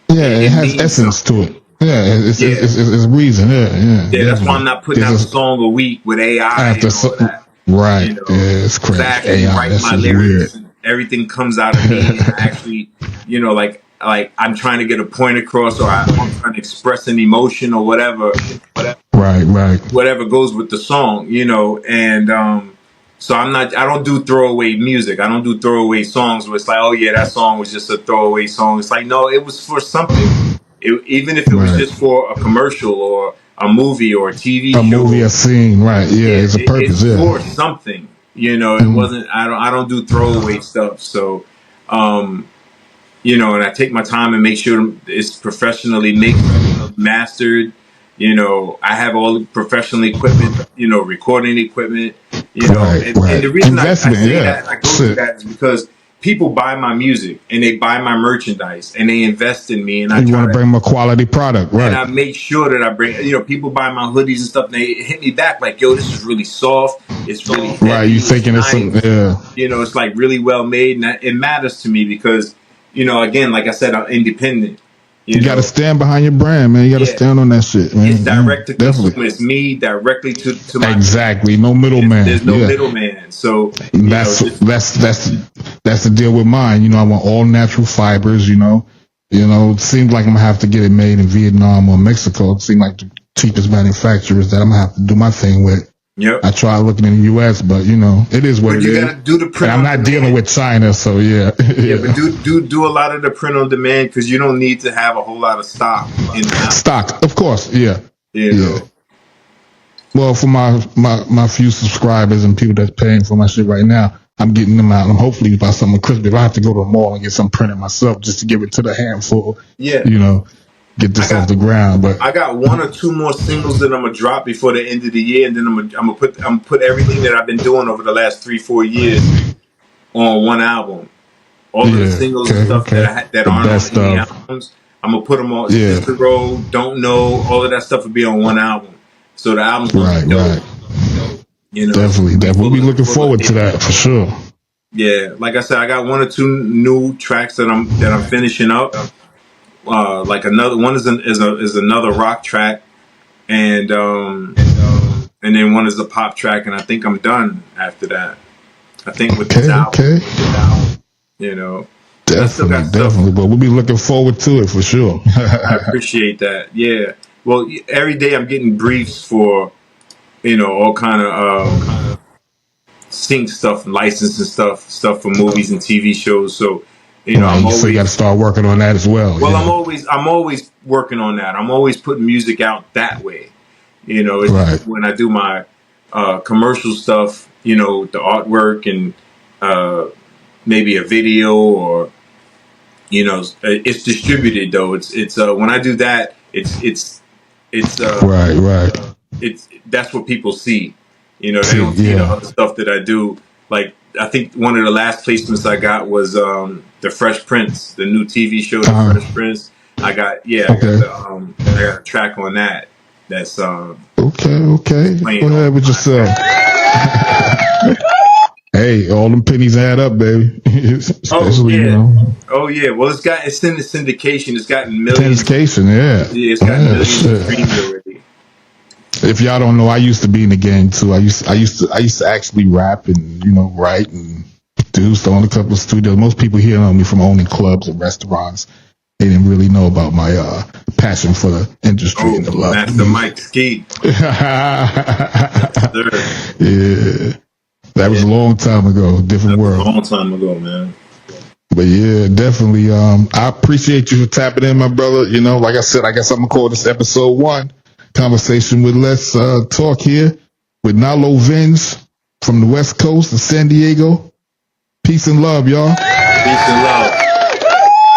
Yeah, it it has means essence to something. it. Yeah, Yeah. it's reason. Yeah, yeah, Yeah, that's why I'm definitely. not putting out a song a week with AI After and all of that. right, You know, yeah, it's because I crazy. actually AI, write that's my just weird. lyrics and everything comes out of me, and I actually, like I'm trying to get a point across, or I'm trying to express an emotion or Right, right. whatever goes with the song, and so I don't do throwaway music. I don't do throwaway songs where it's like, oh yeah, that song was just a throwaway song. It's like, no, it was for something. Even if it was Right. just for a commercial or a movie or a TV A movie, show, a scene, right? Yeah, yeah, it's a purpose. it's Yeah. for something. It Mhm. wasn't. I don't do throwaway stuff. So, um, and I take my time and make sure it's professionally mixed, mastered. I have all the professional equipment. Recording equipment. Right, And right. the reason I Investment, say yeah. that and I go through that is because people buy my music and they buy my merchandise and they invest in me, and I You try want to to bring them a quality product, and right? I make sure that I bring, people buy my hoodies and stuff, and they hit me back like, yo, this is really soft. It's really Right. heavy. You It's thinking it's some? nice. Yeah. It's like really well made. And it matters to me because, again, like I said, I'm independent. You got to stand behind your brand, man. You got to Yeah. stand on that shit, man. It's direct to Definitely. consumer. It's me directly to my Exactly. No middleman. There's no Yeah. middleman. So, That's just, that's the deal with mine. I want all natural fibers. It seems like I'm gonna have to get it made in Vietnam or Mexico. It seems like the cheapest manufacturers that I'm gonna have to do my thing with. yep. I tried looking in the U.S., but it is what But it you is. got to do the print And I'm on not demand. dealing with China, so yeah. Yeah, but do a lot of the print on demand because you don't need to have a whole lot of stock in the house. Stock, of course. Yeah. You know. Well, for my few subscribers and people that's paying for my shit right now, I'm getting them out. And hopefully by summer Christmas, if I have to go to a mall and get some printed myself just to give it to the handful, Yeah. get this off the ground. But I got one or two more singles that I'm gonna drop before the end of the year, and then I'm gonna put everything that I've been doing over the last 3-4 years on one album. All of the singles and stuff that The aren't on best any of. albums, I'm gonna put them on. Yeah. Sister Road, Don't Know, all of that stuff will be on one album. So the album's gonna Right, be dope. right. Definitely. We'll be looking forward to that for sure. Yeah, like I said, I got one or two new tracks that I'm finishing up. Like another one is another rock track, and then one is a pop track, and I think I'm done after that. I think with this album, Definitely. But we'll be looking forward to it for sure. I appreciate that. Yeah. Well, every day I'm getting briefs for, all kind of sync stuff, licensing stuff for movies and TV shows. So, I'm always. So you got to start working on that as well. Well, I'm always working on that. I'm always putting music out that way. It's Right. just when I do my commercial stuff, you know, the artwork and maybe a video, or you know, it's distributed though. It's when I do that, it's Right. that's what people see. You know, they don't see the other stuff that I do. Like, I think one of the last placements I got was the Fresh Prince, the new TV show, The Fresh Prince. I got I got a track on that. That's okay. Go ahead with yourself. Hey, all them pennies add up, baby. Especially, you know. Oh yeah. Well, it's in the syndication. It's gotten millions. Syndication, yeah. Yeah, it's gotten millions of streams already. If y'all don't know, I used to be in the game too. I used to actually rap and, you know, write and used to own a couple of studios. Most people here know me from owning clubs and restaurants. They didn't really know about my passion for the industry and the love. Master Mike Ski. Yeah. That was a long time ago. Different world. A long time ago, man. But yeah, definitely. I appreciate you for tapping in, my brother. You know, like I said, I guess I'm gonna call this episode 1. Conversation with Let's Talk here with Nalo Vince from the West Coast of San Diego. Peace and love, y'all. Peace and love.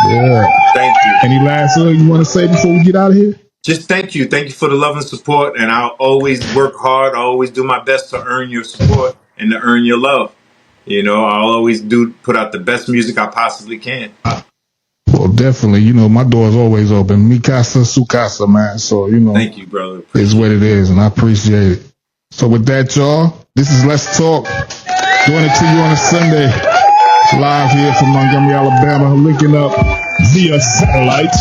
Yeah. Thank you. Any last word you want to say before we get out of here? Just thank you. Thank you for the love and support. And I'll always work hard. I'll always do my best to earn your support and to earn your love. You know, I'll always put out the best music I possibly can. Well, definitely. You know, my door is always open. Mi casa, su casa, man. So, you know. Thank you, brother. It's what it is, and I appreciate it. So with that, y'all, this is Let's Talk. Doing it to you on a Sunday. Live here from Montgomery, Alabama. Linking up via satellite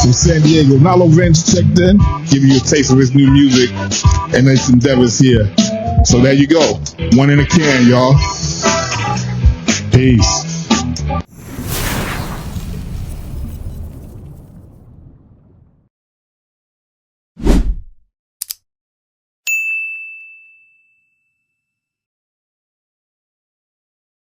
from San Diego. Nalo Vince checked in. Giving you a taste of his new music and his endeavors here. So there you go. 1 in a can, y'all. Peace.